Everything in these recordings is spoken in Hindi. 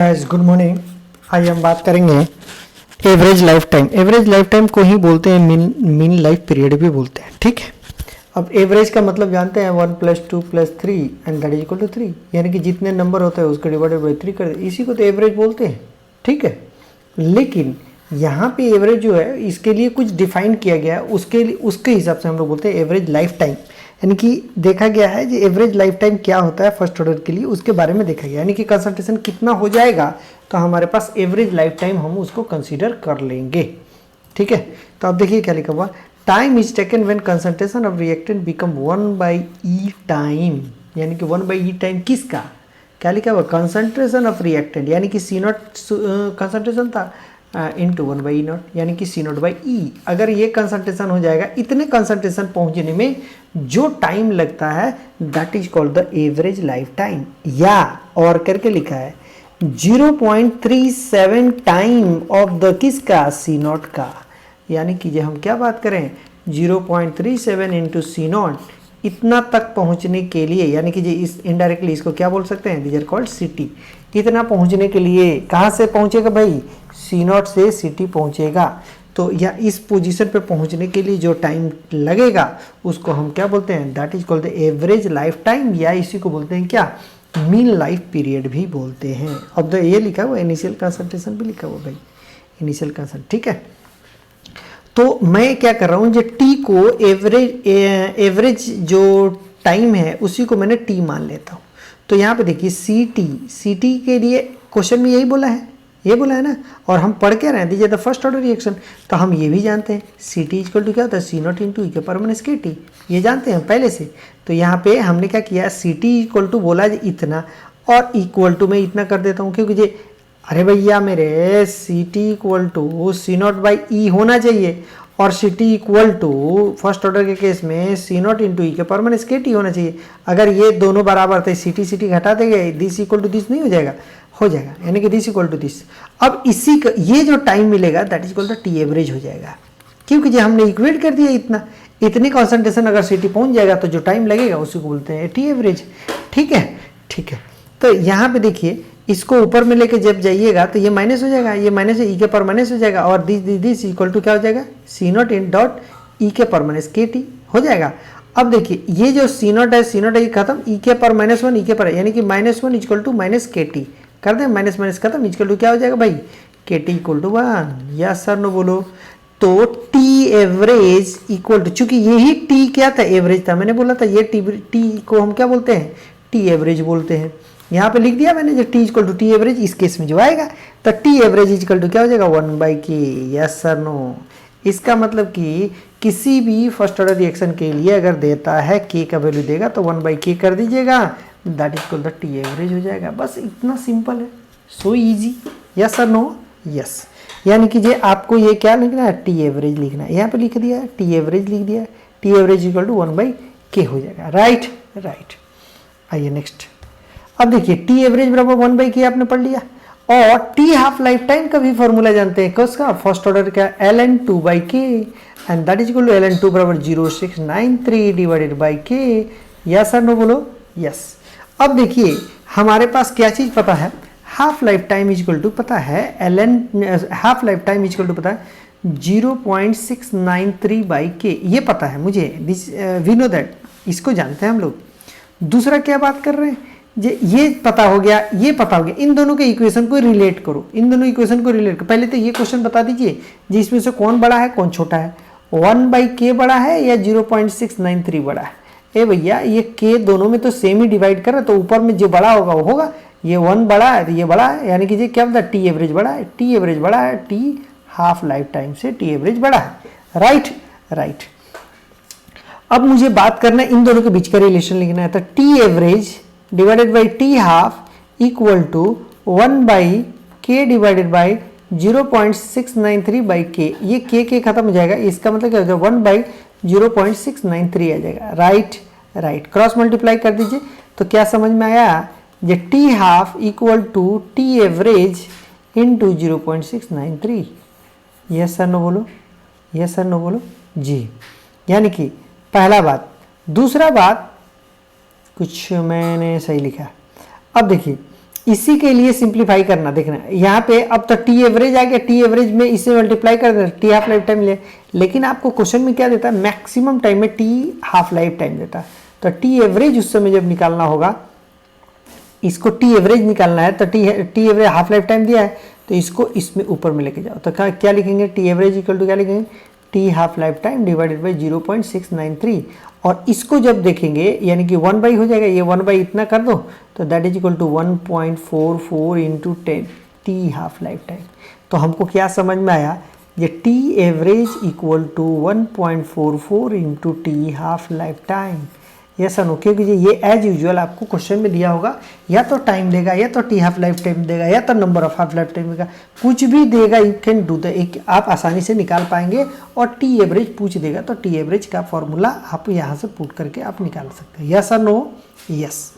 Guys good morning. आज हम बात करेंगे average life time. Average life time को ही बोलते हैं मीन लाइफ पीरियड भी बोलते हैं। ठीक है, अब एवरेज का मतलब जानते हैं 1 + 2 + 3 and that is equal to 3, यानी कि जितने नंबर होते हैं उसको डिवाइडेड बाई 3 कर दे, इसी को तो एवरेज बोलते हैं। ठीक है, लेकिन यहाँ पे एवरेज जो है इसके लिए कुछ डिफाइन किया गया है, उसके हिसाब से हम लोग बोलते हैं एवरेज लाइफ टाइम। यानी कि देखा गया है कि एवरेज लाइफ टाइम क्या होता है फर्स्ट ऑर्डर के लिए, उसके बारे में देखा गया, यानी कि कंसंट्रेशन कितना हो जाएगा तो हमारे पास एवरेज लाइफ टाइम हम उसको कंसीडर कर लेंगे। ठीक है, तो अब देखिए क्या लिखा हुआ, time is taken when concentration of reactant become 1/e time, यानी कि 1/e टाइम किसका, क्या लिखा हुआ, कंसंट्रेशन ऑफ रिएक्टेंट, यानी कि C0 कंसंट्रेशन था इंटू 1/E0, यानी कि C0/E। अगर ये कंसंट्रेशन हो जाएगा, इतने कंसंट्रेशन पहुंचने में जो टाइम लगता है that is called the average life time, या और करके लिखा है 0.37 टाइम ऑफ द किसका, C0 का। यानी कि जो हम क्या बात करें 0.37 इंटू C0, इतना तक पहुंचने के लिए, यानी कि इस इनडायरेक्टली इसको क्या बोल सकते हैं, दीज आर कॉल्ड सिटी। इतना पहुंचने के लिए कहाँ से पहुंचेगा भाई, C0 से सिटी पहुंचेगा। तो या इस पोजीशन पे पहुंचने के लिए जो टाइम लगेगा उसको हम क्या बोलते हैं, that is called the average life time, या इसी को बोलते हैं क्या, मीन लाइफ पीरियड भी बोलते हैं। अब ये लिखा हुआ इनिशियल कंसंट्रेशन भी लिखा हुआ भाई, इनिशियल कंसंट्रेशन। ठीक है, तो मैं क्या कर रहा हूँ, जो टी को एवरेज जो टाइम है उसी को मैंने टी मान लेता हूँ। तो यहाँ पे देखिए सी टी के लिए क्वेश्चन में यही बोला है, ये बोला है ना, और हम पढ़ के रहे हैं दीजिए द फर्स्ट ऑर्डर रिएक्शन, तो हम ये भी जानते हैं सी टी इक्वल टू क्या होता है, C0 इंटू ई के पावर माइनस के टी, ये जानते हैं पहले से। तो यहाँ पे हमने क्या किया, सी टी इक्वल टू बोला इतना, और इक्वल टू मैं इतना कर देता हूँ, क्योंकि ये अरे भैया मेरे सी टी इक्वल टू C0/E होना चाहिए, और C T equal to first order के केस में C0 इंटू ई के पावर माइनस के टी होना चाहिए। अगर ये दोनों बराबर थे, सी टी घटा देंगे, दिस इक्वल टू दिस नहीं हो जाएगा, हो जाएगा, यानी कि दिस इक्वल टू दिस। अब इसी का ये जो टाइम मिलेगा that is equal to T average हो जाएगा, क्योंकि जो हमने इक्वेट कर दिया इतनी कॉन्सेंट्रेशन अगर सिटी पहुंच जाएगा तो जो टाइम लगेगा उसी को बोलते हैं टी एवरेज। ठीक है, ठीक है, तो यहाँ पे देखिए इसको ऊपर में लेके जब जाइएगा तो ये माइनस हो जाएगा, ये माइनस ई के पावर माइनस हो जाएगा, और दिस इक्वल टू क्या हो जाएगा, C0 इन डॉट ई के पावर माइनस के टी हो जाएगा। अब देखिए ये जो C0 है खत्म, ई के पावर -1 ई के पावर, यानी कि -1 equal to minus K T कर दें, माइनस माइनस खत्म, इक्वल टू क्या हो जाएगा भाई, K T equal to 1, yes sir no बोलो। तो टी एवरेज इक्वल टू, चूंकि यही टी क्या था, एवरेज था, मैंने बोला था ये टी को हम क्या बोलते हैं, टी एवरेज बोलते हैं। यहाँ पे लिख दिया मैंने जो T equal to T average, इस केस में जो आएगा तो टी एवरेज इक्वल टू क्या हो जाएगा 1/k, यस सर नो। इसका मतलब कि किसी भी फर्स्ट ऑर्डर रिएक्शन के लिए अगर देता है k का वैल्यू देगा तो 1/k कर दीजिएगा, that is called the T average हो जाएगा। बस इतना सिंपल है, so easy, yes sir no, yes. यानी कि जे आपको ये क्या लिखना है, टी एवरेज लिखना है, यहाँ पे लिख दिया है टी एवरेज लिख दिया है, T average equal to 1/k हो जाएगा, राइट राइट। आइए नेक्स्ट, अब देखिए टी एवरेज बराबर 1/k आपने पढ़ लिया, और टी हाफ लाइफ टाइम का भी फॉर्मूला जानते हैं, किसका, फर्स्ट ऑर्डर का, ln 2/k, and that is equal to ln 2 बराबर 0693 divided by k, yes sir no बोलो, यस। अब देखिए हमारे पास क्या चीज पता है, half life time equal to पता है half life time equal to पता है 0.693/k, ये पता है मुझे, वी नो दैट, इसको जानते हैं हम लोग। दूसरा क्या बात कर रहे हैं, ये पता हो गया, ये पता हो गया, इन दोनों के इक्वेशन को रिलेट करो, इन दोनों इक्वेशन को रिलेट करो। पहले तो ये क्वेश्चन बता दीजिए जिसमें से कौन बड़ा है कौन छोटा है, 1/k बड़ा है या 0.693 बड़ा है। ए भैया ये k दोनों में तो सेम ही डिवाइड कर रहा है, तो ऊपर में जो बड़ा होगा वो होगा, ये 1 बड़ा है तो ये बड़ा है, यानी कि ये क्या होता है, टी एवरेज बड़ा है, टी एवरेज बड़ा है, टी हाफ लाइफ टाइम से टी एवरेज बड़ा है, राइट राइट। अब मुझे बात करना है इन दोनों के बीच का रिलेशन लिखना है, तो T average divided by T half equal to 1/k divided by 0.693/k, ये k खत्म हो जाएगा, इसका मतलब क्या हो जाएगा 1/0.693 आ जाएगा, राइट राइट। क्रॉस मल्टीप्लाई कर दीजिए तो क्या समझ में आया, ये T half equal to T average into 0.693, yes sir no बोलो, यस सर नो बोलो जी। यानी कि पहला बात, दूसरा बात कुछ मैंने सही लिखा। अब देखिए इसी के लिए सिंप्लीफाई करना, देखना यहाँ पे अब तो टी एवरेज आ गया, टी एवरेज में इसे मल्टीप्लाई कर देना, टी हाफ लाइफ टाइम मिले। लेकिन आपको क्वेश्चन में क्या देता है, मैक्सिमम टाइम में टी हाफ लाइफ टाइम देता है। तो टी एवरेज उस समय जब निकालना होगा, इसको टी एवरेज निकालना है, तो T average half life time दिया है, तो इसको इसमें ऊपर में लेके जाओ। तो क्या लिखेंगे, टी एवरेज इक्वल टू क्या लिखेंगे, T half life time divided by 0.693। और इसको जब देखेंगे यानी कि 1 बाई हो जाएगा, ये 1 बाई इतना कर दो, तो that is equal to 1.44 into 10 T half life time. तो हमको क्या समझ में आया, ये T average equal to 1.44 into T half life time. Yes और नो, क्योंकि ये एज यूजुअल आपको क्वेश्चन में दिया होगा, या तो टाइम देगा, या तो टी हाफ लाइफ टाइम देगा, या तो number of half life time देगा, कुछ भी देगा, यू कैन डू द, एक आप आसानी से निकाल पाएंगे। और टी एवरेज पूछ देगा तो टी एवरेज का फॉर्मूला आप यहाँ से पुट करके आप निकाल सकते हैं। यस और नो, यस।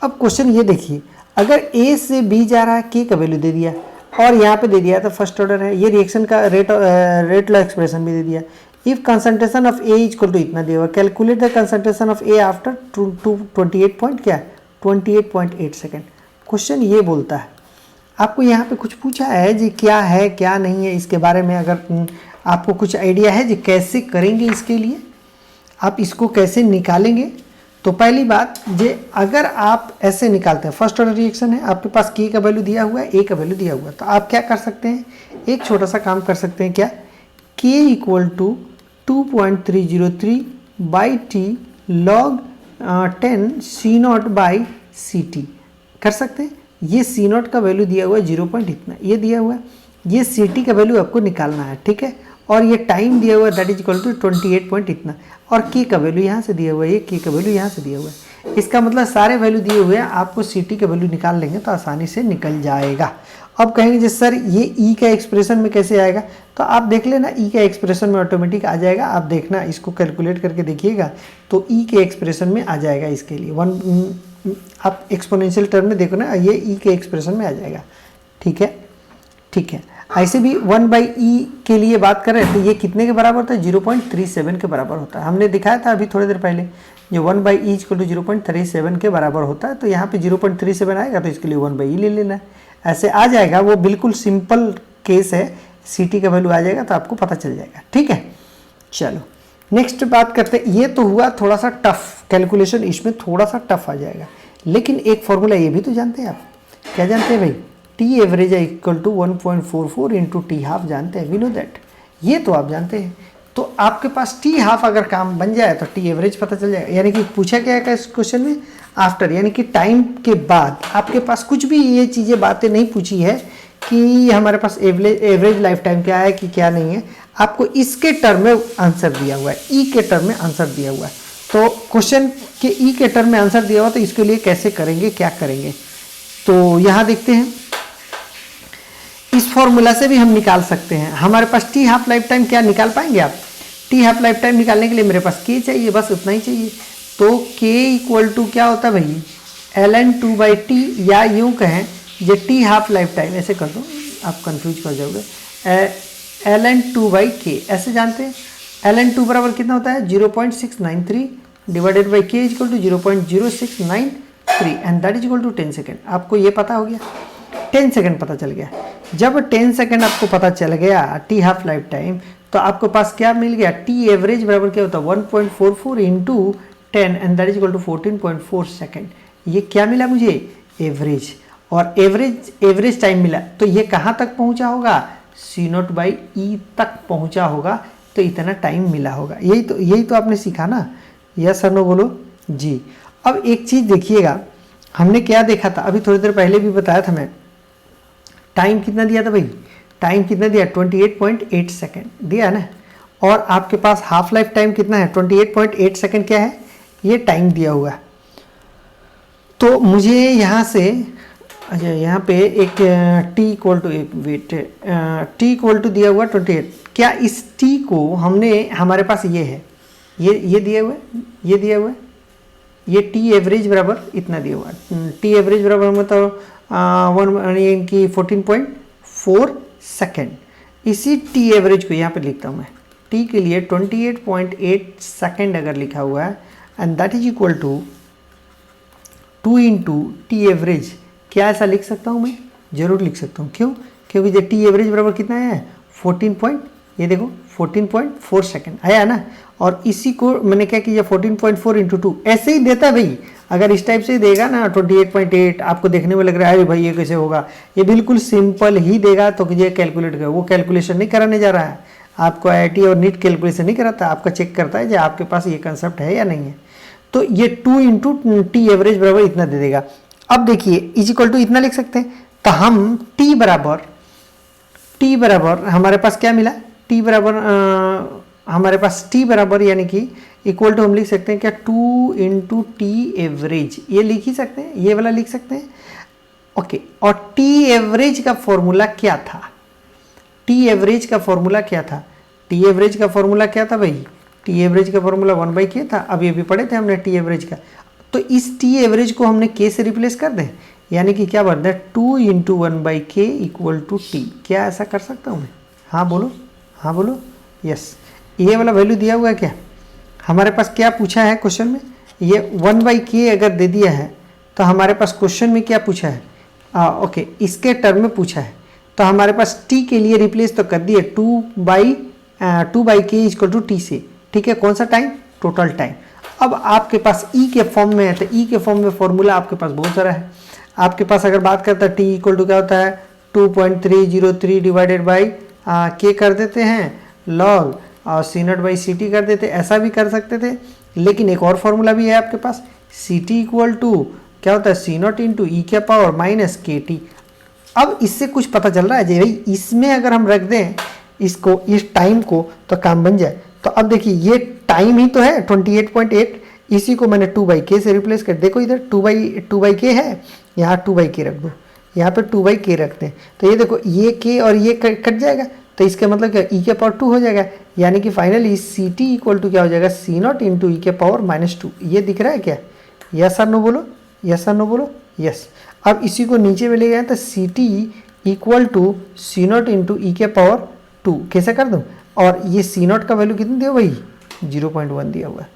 अब क्वेश्चन ये देखिए, अगर ए से बी जा रहा है, के का वैल्यू दे दिया और यहाँ पे दे दिया तो फर्स्ट ऑर्डर है, ये रिएक्शन का रेट लॉ एक्सप्रेशन भी दे दिया। If concentration of A equal to इतना दिया हुआ, calculate the concentration of A after 28.8 second. Question ये बोलता है, आपको यहाँ पे कुछ पूछा है जी, क्या है क्या नहीं है इसके बारे में, अगर आपको कुछ आइडिया है जी कैसे करेंगे इसके लिए, आप इसको कैसे निकालेंगे। तो पहली बात जे, अगर आप ऐसे निकालते हैं, फर्स्ट ऑर्डर रिएक्शन है, आपके पास के का वैल्यू दिया हुआ है, ए का वैल्यू दिया हुआ है, तो आप क्या कर सकते हैं, एक छोटा सा काम कर सकते हैं, क्या, K equal to 2.303 by T log 10 C naught by C T कर सकते हैं। ये सी नॉट का वैल्यू दिया हुआ है 0 पॉइंट इतना, ये दिया हुआ है, ये सी टी का वैल्यू आपको निकालना है, ठीक है। और ये टाइम दिया हुआ है that is equal to 28 point इतना, और के का वैल्यू यहाँ से दिया हुआ है, ये के का वैल्यू यहाँ से दिया हुआ है। इसका मतलब सारे वैल्यू दिए हुए हैं, आपको सी टी का वैल्यू निकाल लेंगे तो आसानी से निकल जाएगा। अब कहेंगे जी सर ये ई का एक्सप्रेशन में कैसे आएगा, तो आप देख लेना, ई का एक्सप्रेशन में ऑटोमेटिक आ जाएगा। आप देखना, इसको कैलकुलेट करके देखिएगा तो ई के एक्सप्रेशन में आ जाएगा। इसके लिए आप एक्सपोनेंशियल टर्म में देखो ना, ये ई के एक्सप्रेशन में आ जाएगा, ठीक है, ठीक है। ऐसे भी 1 बाई ई के लिए बात करें तो ये कितने के बराबर होता है, 0.37 के बराबर होता है। हमने दिखाया था अभी थोड़ी देर पहले, जो 1 बाई ई इक्वल टू 0.37 के बराबर होता है, तो यहाँ पे 0.37 आएगा, तो इसके लिए 1 बाई ई ले लेना है, ऐसे आ जाएगा। वो बिल्कुल सिंपल केस है, सी टी का वैल्यू आ जाएगा तो आपको पता चल जाएगा, ठीक है। चलो नेक्स्ट बात करते हैं, ये तो हुआ थोड़ा सा टफ कैलकुलेशन, इसमें थोड़ा सा टफ आ जाएगा, लेकिन एक फॉर्मूला ये भी तो जानते हैं आप, क्या जानते हैं भाई, टी एवरेज है equal to 1.44 into T half, जानते हैं, वी नो दैट, ये तो आप जानते हैं। तो आपके पास टी हाफ अगर काम बन जाए तो टी एवरेज पता चल जाएगा। यानी कि पूछा क्या है इस क्वेश्चन में, आफ्टर, यानी कि टाइम के बाद आपके पास कुछ भी ये चीज़ें बातें नहीं पूछी है कि हमारे पास एवरेज लाइफ टाइम क्या है कि क्या नहीं है, आपको इसके टर्म में आंसर दिया हुआ है, ई के टर्म में आंसर दिया हुआ है। तो क्वेश्चन के ई के टर्म में आंसर दिया हुआ, तो इसके लिए कैसे करेंगे, क्या करेंगे, तो यहाँ देखते हैं। इस फॉर्मूला से भी हम निकाल सकते हैं। हमारे पास टी हाफ लाइफ टाइम क्या निकाल पाएंगे आप, टी हाफ लाइफ टाइम निकालने के लिए मेरे पास के चाहिए, बस उतना ही चाहिए। तो के इक्वल टू क्या होता है भाई, ln2 बाई टी, या यूँ कहें ये टी हाफ लाइफ टाइम, ऐसे कर दो आप कंफ्यूज कर जाओगे, ln2 बाई के, ऐसे जानते हैं। ln2 बराबर कितना होता है 0.693 divided by K equal to 0.0693 and that is equal to 10 second. आपको ये पता हो गया, 10 सेकेंड पता चल गया। जब 10 सेकेंड आपको पता चल गया टी हाफ लाइफ टाइम, तो आपके पास क्या मिल गया, टी एवरेज बराबर क्या होता है 1.44 into 10 and that is equal to 14.4 second. ये क्या मिला मुझे, एवरेज, और एवरेज टाइम मिला। तो ये कहाँ तक पहुँचा होगा, सी नोट बाई ई तक पहुँचा होगा, तो इतना टाइम मिला होगा। यही तो आपने सीखा ना, यस और नो बोलो जी। अब एक चीज़ देखिएगा, हमने क्या देखा था, अभी थोड़ी देर पहले भी बताया था मैं, टाइम कितना दिया था भाई, टाइम कितना दिया 28.8 सेकेंड दिया है ना, और आपके पास हाफ लाइफ टाइम कितना है 28.8 सेकेंड, क्या है ये टाइम दिया हुआ है। तो मुझे यहाँ से, अच्छा यहाँ पे एक टी इक्वल टू, एक वेट, टी इक्वल टू दिया हुआ 28, क्या इस टी को हमने, हमारे पास ये है, ये दिया हुआ है, ये दिया हुआ है, ये टी एवरेज बराबर इतना दिया हुआ है, टी एवरेज बराबर मतलब 14.4 सेकेंड। इसी टी एवरेज को यहाँ पे लिखता हूँ मैं, टी के लिए 28.8 सेकेंड अगर लिखा हुआ है, and that is equal to 2 into T average, क्या ऐसा लिख सकता हूँ मैं? जरूर लिख सकता हूँ। क्यों? क्योंकि जो टी एवरेज बराबर कितना आया है 14 सेकंड आया ना। और इसी को मैंने क्या किया 14.4 इंटू 2 ऐसे ही देता है भाई। अगर इस टाइप से देगा ना 28.8 आपको देखने में लग रहा है अरे भाई ये कैसे होगा, ये बिल्कुल सिंपल ही देगा। तो ये कैलकुलेट कर, वो कैलकुलेशन नहीं कराने जा रहा है आपको, IIT और नीट कैलकुलेशन नहीं कराता, आपका चेक करता है जो आपके पास ये कंसेप्ट है या नहीं है। तो ये 2 इंटू टी एवरेज बराबर इतना दे देगा। अब देखिए इज इक्वल टू इतना लिख सकते हैं, तो हम टी बराबर हमारे पास क्या मिला, टी बराबर हमारे पास टी बराबर यानी कि इक्वल टू हम लिख सकते हैं क्या 2 इंटू टी एवरेज, ये लिख ही सकते हैं, ये वाला लिख सकते हैं। ओके, और टी एवरेज का फॉर्मूला क्या था? टी एवरेज का फॉर्मूला क्या था? टी एवरेज का फॉर्मूला क्या था भाई? टी एवरेज का फॉर्मूला 1/k था। अब ये भी पढ़े थे हमने टी एवरेज का। तो इस टी एवरेज को हमने k से रिप्लेस कर दें, यानी कि क्या बनता है 2 into 1/k equal to T. क्या ऐसा कर सकता हूँ मैं? हाँ बोलो, हाँ बोलो, यस। ये वाला वैल्यू दिया हुआ है क्या? हमारे पास क्या पूछा है क्वेश्चन में? ये 1/k अगर दे दिया है तो हमारे पास क्वेश्चन में क्या पूछा है? ओके, इसके टर्म में पूछा है। तो हमारे पास t के लिए रिप्लेस तो कर दिए 2/k इक्वल टू टी से। ठीक है, कौन सा टाइम? Total time. अब आपके पास ई के फॉर्म में है, तो ई के फॉर्म में फॉर्मूला आपके पास बहुत सारा है। आपके पास अगर बात करता है टी इक्वल टू क्या होता है 2.303 डिवाइडेड बाई के कर देते हैं लॉग और C0/CT कर देते, ऐसा भी कर सकते थे। लेकिन एक और फॉर्मूला भी है आपके पास, CT इक्वल टू क्या होता है C0 इंटू ई के पावर माइनस KT। अब इससे कुछ पता चल रहा है जी भाई, इसमें अगर हम रख दें इसको, इस टाइम को, तो काम बन जाए। तो अब देखिए ये टाइम ही तो है 28.8, इसी को मैंने 2/k से रिप्लेस कर, देखो इधर 2/k है, यहाँ 2/k रख दो, यहाँ पे 2/k रखते हैं। तो ये देखो ये k और ये कट जाएगा, तो इसका मतलब क्या e के पावर 2 हो जाएगा। यानी कि फाइनली CT इक्वल टू क्या हो जाएगा C0 इंटू ई के पावर -2। ये दिख रहा है क्या? यस और नो बोलो, यस और नो बोलो, यस। अब इसी को नीचे में ले गए तो CT equal to C0 into e के पावर 2 कैसे कर दूँ? और ये C0 का वैल्यू कितना दिया भाई? 0.1 दिया हुआ है।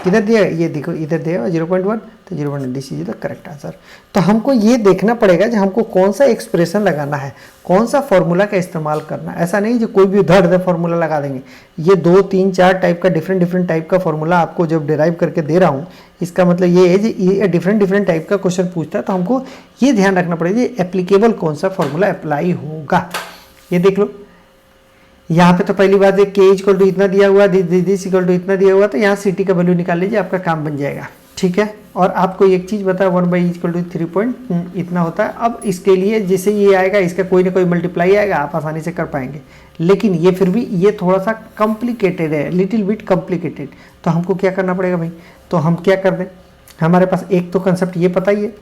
किधर दिया? ये देखो इधर दिया हुआ 0.1, तो 0.1 this is the correct answer. तो हमको ये देखना पड़ेगा कि हमको कौन सा एक्सप्रेशन लगाना है, कौन सा फॉर्मूला का इस्तेमाल करना है। ऐसा नहीं जो कोई भी उधर फॉर्मूला लगा देंगे। ये 2, 3, 4 टाइप का डिफरेंट टाइप का फॉर्मूला आपको जब डिराइव करके दे रहा हूँ, इसका मतलब ये है ये डिफरेंट टाइप का क्वेश्चन पूछता है, तो हमको ये ध्यान रखना पड़ेगा एप्लीकेबल कौन सा फॉर्मूला अप्लाई होगा। ये देख लो, यहाँ पे तो पहली बात है k इक्वल टू इतना दिया हुआ, दिस इक्वल टू इतना दिया हुआ, तो यहाँ CT का वैल्यू निकाल लीजिए, आपका काम बन जाएगा। ठीक है, और आपको एक चीज़ बता 1/e इक्वल टू 3 पॉइंट इतना होता है। अब इसके लिए जैसे ये आएगा, इसका कोई ना कोई मल्टीप्लाई आएगा, आप आसानी से कर पाएंगे। लेकिन ये फिर भी ये थोड़ा सा कॉम्प्लिकेटेड है, लिटिल बिट कॉम्प्लिकेटेड। तो हमको क्या करना पड़ेगा भाई? तो हम क्या कर दें, हमारे पास एक तो कंसेप्ट ये पता ही है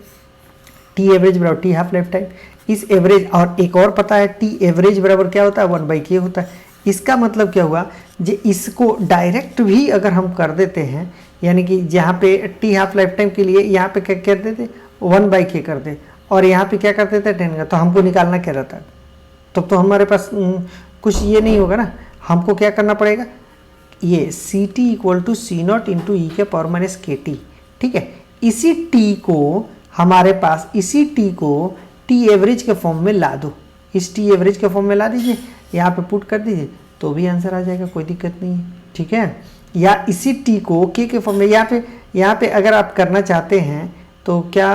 टी एवरेज बराबर टी हाफ लाइफ टाइम, इस एवरेज, और एक और पता है टी एवरेज बराबर क्या होता है 1/k होता है। इसका मतलब क्या हुआ, जो इसको डायरेक्ट भी अगर हम कर देते हैं, यानी कि जहाँ पे टी हाफ लाइफ टाइम के लिए यहाँ पे क्या कर देते 1/k कर दे, और यहाँ पे क्या कर देते 10 का, तो हमको निकालना क्या रहता है? तो हमारे पास कुछ ये नहीं होगा ना। हमको क्या करना पड़ेगा, ये CT equal to C0 into e के पावर माइनस KT। ठीक है, इसी टी को हमारे पास, इसी टी को टी एवरेज के फॉर्म में ला दो, इस टी एवरेज के फॉर्म में ला दीजिए, यहाँ पे पुट कर दीजिए तो भी आंसर आ जाएगा, कोई दिक्कत नहीं है। ठीक है, या इसी टी को k के फॉर्म में, यहाँ पे अगर आप करना चाहते हैं तो क्या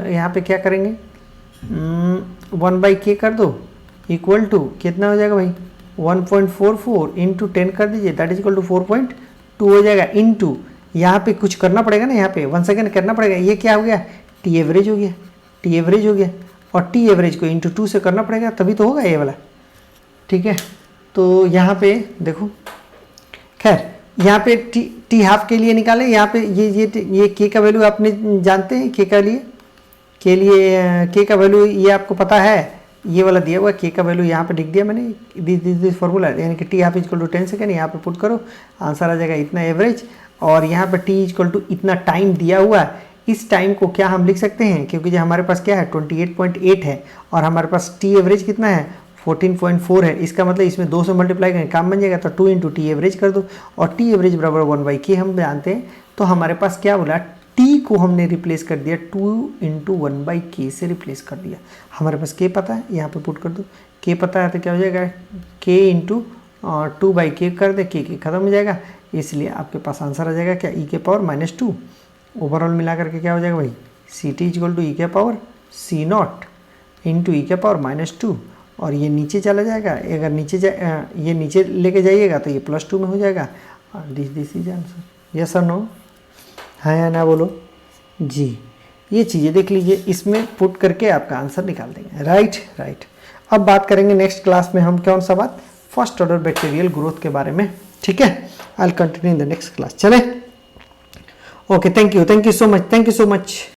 यहाँ पे क्या करेंगे 1/k कर दो इक्वल टू कितना हो जाएगा भाई 1.44 इंटू 10 कर दीजिए, दैट इज इक्वल टू 4.2 हो जाएगा। इंटू यहाँ पे कुछ करना पड़ेगा ना, यहाँ पे 1 सेकेंड करना पड़ेगा। ये क्या हो गया, टी एवरेज हो गया, टी एवरेज हो गया, और टी एवरेज को इंटू 2 से करना पड़ेगा, तभी तो होगा ये वाला। ठीक है, तो यहाँ पे देखो, खैर यहाँ पे टी हाफ के लिए निकालें। यहाँ पे ये के का वैल्यू आपने जानते हैं, के का वैल्यू ये आपको पता है, ये वाला दिया हुआ के का वैल्यू यहाँ पे लिख दिया मैंने, दिस फॉर्मूला, यानी कि T half equal to 10 second, यहाँ पे पुट करो, आंसर आ जाएगा इतना एवरेज। और यहाँ पे टी इक्वल टू इतना टाइम दिया हुआ है, इस टाइम को क्या हम लिख सकते हैं, क्योंकि जो हमारे पास क्या है 28.8 है, और हमारे पास टी एवरेज कितना है 14.4 है। इसका मतलब इसमें 2 से मल्टीप्लाई करें, काम बन जाएगा। तो 2 इंटू टी एवरेज कर दो, और टी एवरेज बराबर 1/k हम जानते हैं। तो हमारे पास क्या बोला, टी को हमने रिप्लेस कर दिया 2 इंटू 1/k से रिप्लेस कर दिया। हमारे पास k पता है, यहाँ पे पुट कर दो, k पता है तो क्या हो जाएगा k इंटू 2/k कर दे, k खत्म हो जाएगा, इसलिए आपके पास आंसर आ जाएगा क्या e⁻²। ओवरऑल मिला करके क्या हो जाएगा भाई ct equal to e⁻c0 into e⁻², और ये नीचे चला जाएगा, अगर नीचे ये नीचे लेके जाइएगा तो ये +2 में हो जाएगा। This is answer. यस और नो, हाँ या ना बोलो जी। ये चीज़ें देख लीजिए, इसमें पुट करके आपका आंसर निकाल देंगे। राइट। अब बात करेंगे नेक्स्ट क्लास में हम कौन सा बात, फर्स्ट ऑर्डर बैक्टीरियल ग्रोथ के बारे में, ठीक है। I will continue in the next class. चले, okay, thank you so much.